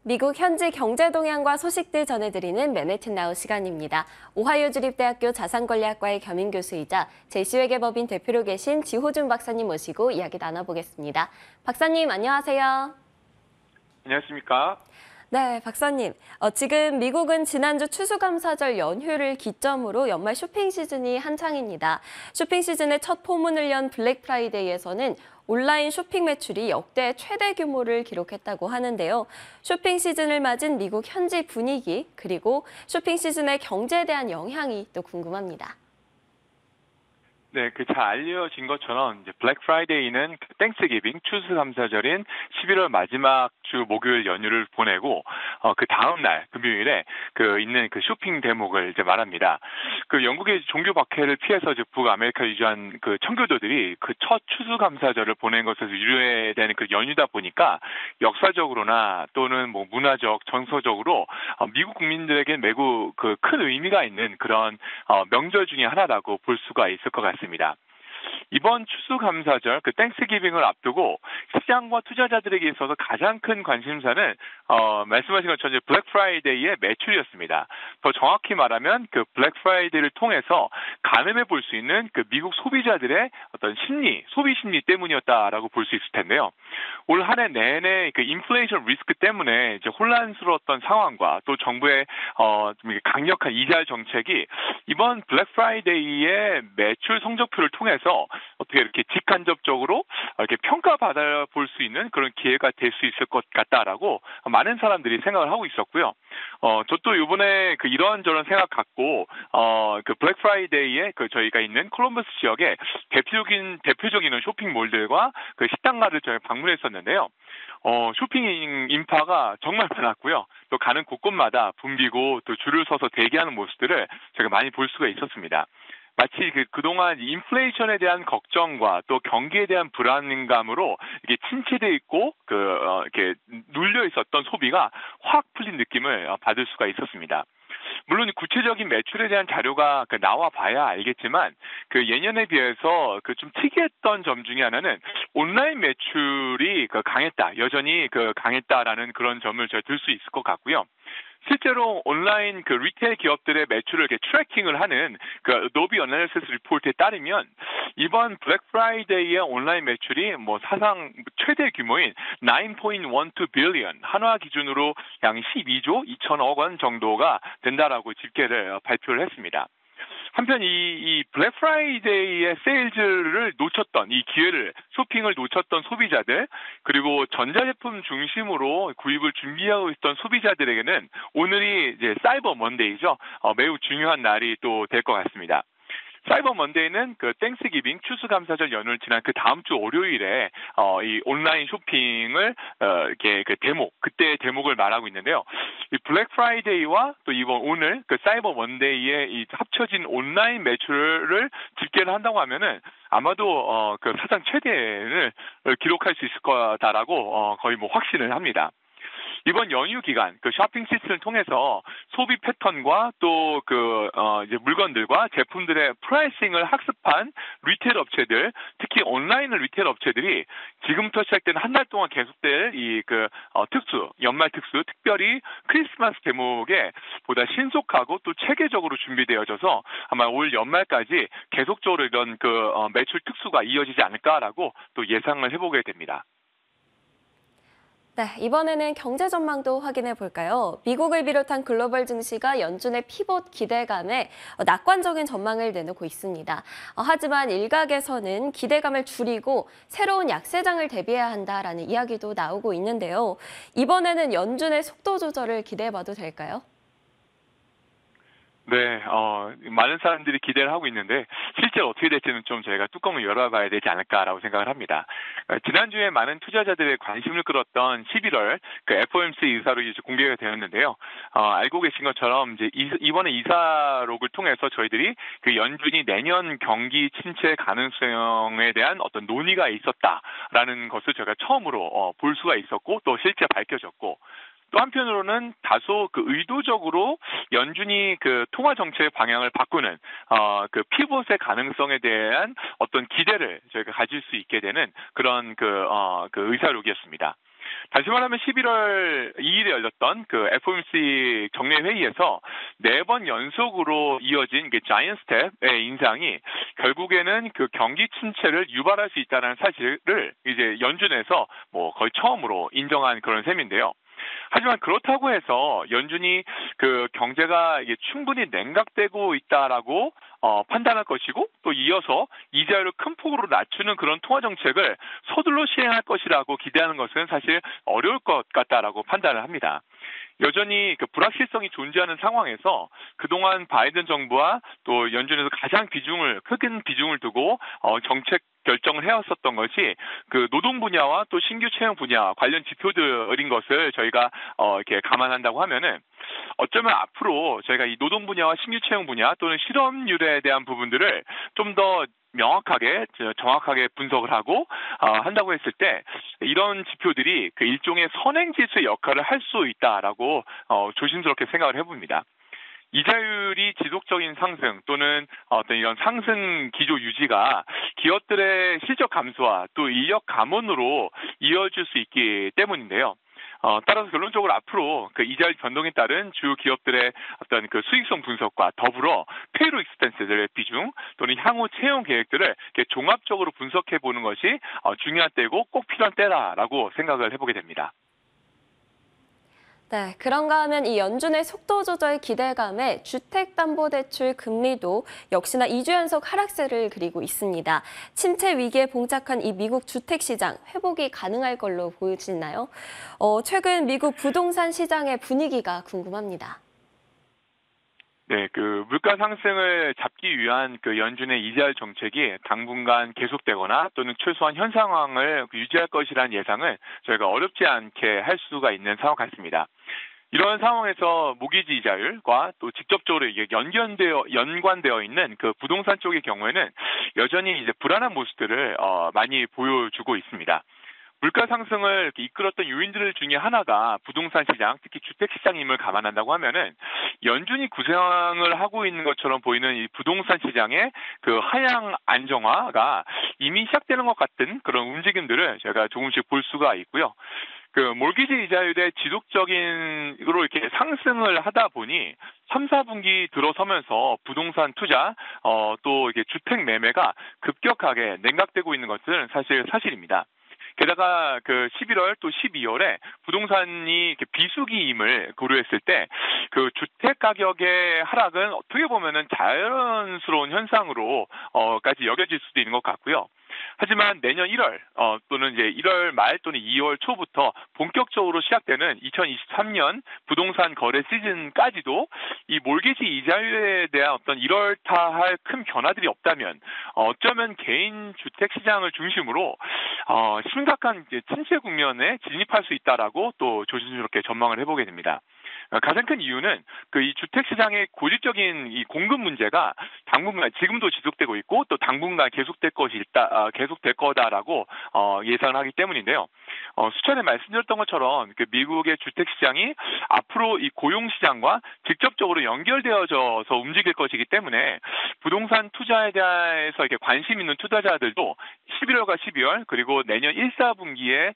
미국 현지 경제 동향과 소식들 전해드리는 맨해튼 나우 시간입니다. 오하이오 주립대학교 자산관리학과의 겸임교수이자 제시회계법인 대표로 계신 지호준 박사님 모시고 이야기 나눠보겠습니다. 박사님 안녕하세요. 안녕하십니까? 네, 박사님. 지금 미국은 지난주 추수감사절 연휴를 기점으로 연말 쇼핑 시즌이 한창입니다. 쇼핑 시즌의 첫 포문을 연 블랙 프라이데이에서는 온라인 쇼핑 매출이 역대 최대 규모를 기록했다고 하는데요. 쇼핑 시즌을 맞은 미국 현지 분위기, 그리고 쇼핑 시즌의 경제에 대한 영향이 또 궁금합니다. 네, 잘 알려진 것처럼 이제 블랙 프라이데이는 땡스기빙 추수감사절인 11월 마지막 주 목요일 연휴를 보내고 그 다음 날 금요일에 있는 쇼핑 대목을 이제 말합니다. 영국의 종교 박해를 피해서 북아메리카 유주한 청교도들이 첫 추수감사절을 보낸 것에서 유래되는 연휴다 보니까 역사적으로나 또는 뭐 문화적, 정서적으로 미국 국민들에게 매우 큰 의미가 있는 그런 명절 중에 하나라고 볼 수가 있을 것 같습니다. 이번 추수감사절 땡스기빙을 앞두고 시장과 투자자들에게 있어서 가장 큰 관심사는 말씀하신 것처럼 블랙 프라이데이의 매출이었습니다. 더 정확히 말하면 블랙 프라이데이를 통해서 가늠해 볼 수 있는 미국 소비자들의 어떤 심리, 소비 심리 때문이었다라고 볼 수 있을 텐데요. 올 한 해 내내 인플레이션 리스크 때문에 이제 혼란스러웠던 상황과 또 정부의 강력한 이자 정책이 이번 블랙 프라이데이의 매출 성적표를 통해서 어떻게 이렇게 직간접적으로 이렇게 평가받아 볼 수 있는 그런 기회가 될 수 있을 것 같다라고 많은 사람들이 생각을 하고 있었고요. 저 또 이번에 이런저런 생각 갖고 블랙 프라이데이에 저희가 있는 콜럼버스 지역에 대표적인 쇼핑몰들과 식당가를 저희 방문했었는데요. 쇼핑 인파가 정말 많았고요. 또 가는 곳곳마다 붐비고 또 줄을 서서 대기하는 모습들을 제가 많이 볼 수가 있었습니다. 마치 그동안 인플레이션에 대한 걱정과 또 경기에 대한 불안감으로 이게 침체돼 있고 이렇게 눌려 있었던 소비가 확 풀린 느낌을 받을 수가 있었습니다. 물론 구체적인 매출에 대한 자료가 나와 봐야 알겠지만 예년에 비해서 좀 특이했던 점 중에 하나는 온라인 매출이 강했다, 여전히 강했다라는 그런 점을 제가 들 수 있을 것 같고요. 실제로 온라인 리테일 기업들의 매출을 이렇게 트래킹을 하는 노비 어널리시스 리포트에 따르면 이번 블랙 프라이데이의 온라인 매출이 사상 최대 규모인 9.12 빌리언, 한화 기준으로 약 12조 2천억 원 정도가 된다라고 집계를 발표를 했습니다. 한편 이 블랙 프라이데이의 세일즈를 놓쳤던 이 기회를, 쇼핑을 놓쳤던 소비자들, 그리고 전자제품 중심으로 구입을 준비하고 있던 소비자들에게는 오늘이 이제 사이버 먼데이죠. 매우 중요한 날이 또 될 것 같습니다. 사이버 먼데이는 땡스기빙 추수감사절 연휴를 지난 다음 주 월요일에 이 온라인 쇼핑을 이렇게 그때의 대목을 말하고 있는데요. 이 블랙 프라이데이와 또 이번 오늘 사이버 먼데이의 이 합쳐진 온라인 매출을 집계를 한다고 하면은 아마도 사상 최대를 기록할 수 있을 거다라고 거의 확신을 합니다. 이번 연휴 기간 쇼핑 시즌을 통해서 소비 패턴과 또 이제 물건들과 제품들의 프라이싱을 학습한 리테일 업체들, 특히 온라인 리테일 업체들이 지금부터 시작된 한 달 동안 계속될 이 연말 특수, 특별히 크리스마스 대목에 보다 신속하고 또 체계적으로 준비되어져서 아마 올 연말까지 계속적으로 이런 매출 특수가 이어지지 않을까라고 또 예상을 해보게 됩니다. 네, 이번에는 경제 전망도 확인해 볼까요? 미국을 비롯한 글로벌 증시가 연준의 피봇 기대감에 낙관적인 전망을 내놓고 있습니다. 하지만 일각에서는 기대감을 줄이고 새로운 약세장을 대비해야 한다라는 이야기도 나오고 있는데요. 이번에는 연준의 속도 조절을 기대해봐도 될까요? 네, 많은 사람들이 기대를 하고 있는데 실제 어떻게 될지는 좀 저희가 뚜껑을 열어봐야 되지 않을까라고 생각을 합니다. 지난주에 많은 투자자들의 관심을 끌었던 11월 FOMC 의사록이 이제 공개가 되었는데요. 알고 계신 것처럼 이제 이번에 의사록을 통해서 저희들이 연준이 내년 경기 침체 가능성에 대한 어떤 논의가 있었다라는 것을 저희가 처음으로 볼 수가 있었고 또 실제 밝혀졌고. 또 한편으로는 다소 의도적으로 연준이 통화 정책 방향을 바꾸는 피봇의 가능성에 대한 어떤 기대를 저희가 가질 수 있게 되는 그런 의사록이었습니다. 다시 말하면 11월 2일에 열렸던 그 FOMC 정례 회의에서 4번 연속으로 이어진 자이언트 스텝의 인상이 결국에는 그 경기 침체를 유발할 수 있다는 사실을 이제 연준에서 뭐 거의 처음으로 인정한 그런 셈인데요. 하지만 그렇다고 해서 연준이 그 경제가 이게 충분히 냉각되고 있다라고 판단할 것이고 또 이어서 이자율을 큰 폭으로 낮추는 그런 통화 정책을 서둘러 시행할 것이라고 기대하는 것은 사실 어려울 것 같다라고 판단을 합니다. 여전히 그 불확실성이 존재하는 상황에서 그동안 바이든 정부와 또 연준에서 가장 큰 비중을 두고 정책 결정을 해왔었던 것이 그 노동 분야와 또 신규 채용 분야 관련 지표들인 것을 저희가 이렇게 감안한다고 하면은 어쩌면 앞으로 저희가 이 노동 분야와 신규 채용 분야 또는 실업률에 대한 부분들을 좀 더 명확하게 정확하게 분석을 하고 한다고 했을 때 이런 지표들이 그 일종의 선행지수의 역할을 할 수 있다라고 조심스럽게 생각을 해봅니다. 이자율이 지속적인 상승 또는 어떤 이런 상승 기조 유지가 기업들의 실적 감소와 또 인력 감원으로 이어질 수 있기 때문인데요. 따라서 결론적으로 앞으로 그 이자율 변동에 따른 주요 기업들의 어떤 그 수익성 분석과 더불어 페이로 익스펜스들의 비중 또는 향후 채용 계획들을 이렇게 종합적으로 분석해 보는 것이 중요한 때고 꼭 필요한 때다라고 생각을 해보게 됩니다. 네, 그런가 하면 이 연준의 속도 조절 기대감에 주택담보대출 금리도 역시나 2주 연속 하락세를 그리고 있습니다. 침체 위기에 봉착한 이 미국 주택시장 회복이 가능할 걸로 보이시나요? 최근 미국 부동산 시장의 분위기가 궁금합니다. 네, 그 물가 상승을 잡기 위한 그 연준의 이자율 정책이 당분간 계속되거나 또는 최소한 현 상황을 유지할 것이라는 예상을 저희가 어렵지 않게 할 수가 있는 상황 같습니다. 이런 상황에서 모기지 이자율과 또 직접적으로 이게 연관되어 있는 그 부동산 쪽의 경우에는 여전히 이제 불안한 모습들을 많이 보여주고 있습니다. 물가 상승을 이끌었던 요인들 중에 하나가 부동산 시장, 특히 주택 시장임을 감안한다고 하면은 연준이 구상을 하고 있는 것처럼 보이는 이 부동산 시장의 그 하향 안정화가 이미 시작되는 것 같은 그런 움직임들을 제가 조금씩 볼 수가 있고요. 그 몰기지 이자율의 지속적인으로 이렇게 상승을 하다 보니 3, 4분기 들어서면서 부동산 투자 또 이게 주택 매매가 급격하게 냉각되고 있는 것은 사실입니다. 게다가 그 11월 또 12월에 부동산이 비수기임을 고려했을 때 그 주택 가격의 하락은 어떻게 보면은 자연스러운 현상으로까지 여겨질 수도 있는 것 같고요. 하지만 내년 1월 또는 이제 1월 말 또는 2월 초부터 본격적으로 시작되는 2023년 부동산 거래 시즌까지도 이 몰기지 이자율에 대한 어떤 이럴타할 큰 변화들이 없다면 어쩌면 개인 주택 시장을 중심으로 심각한 이제 침체 국면에 진입할 수 있다라고 또 조심스럽게 전망을 해보게 됩니다. 가장 큰 이유는 그 이 주택 시장의 고질적인 이 공급 문제가 당분간 지금도 지속되고 있고 또 당분간 계속될 거다라고 예상하기 때문인데요. 수차례 말씀드렸던 것처럼 그 미국의 주택 시장이 앞으로 이 고용 시장과 직접적으로 연결되어져서 움직일 것이기 때문에 부동산 투자에 대해서 이렇게 관심 있는 투자자들도 11월과 12월 그리고 내년 1, 4분기에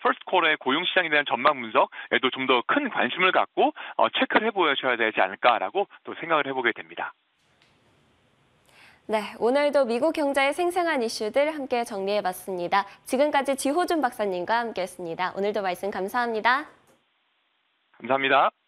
퍼스트 쿼터의 고용 시장에 대한 전망 분석에도 좀 더 큰 관심을 갖고 체크를 해보셔야 되지 않을까라고 또 생각을 해보게 됩니다. 네, 오늘도 미국 경제의 생생한 이슈들 함께 정리해봤습니다. 지금까지 지호준 박사님과 함께했습니다. 오늘도 말씀 감사합니다. 감사합니다.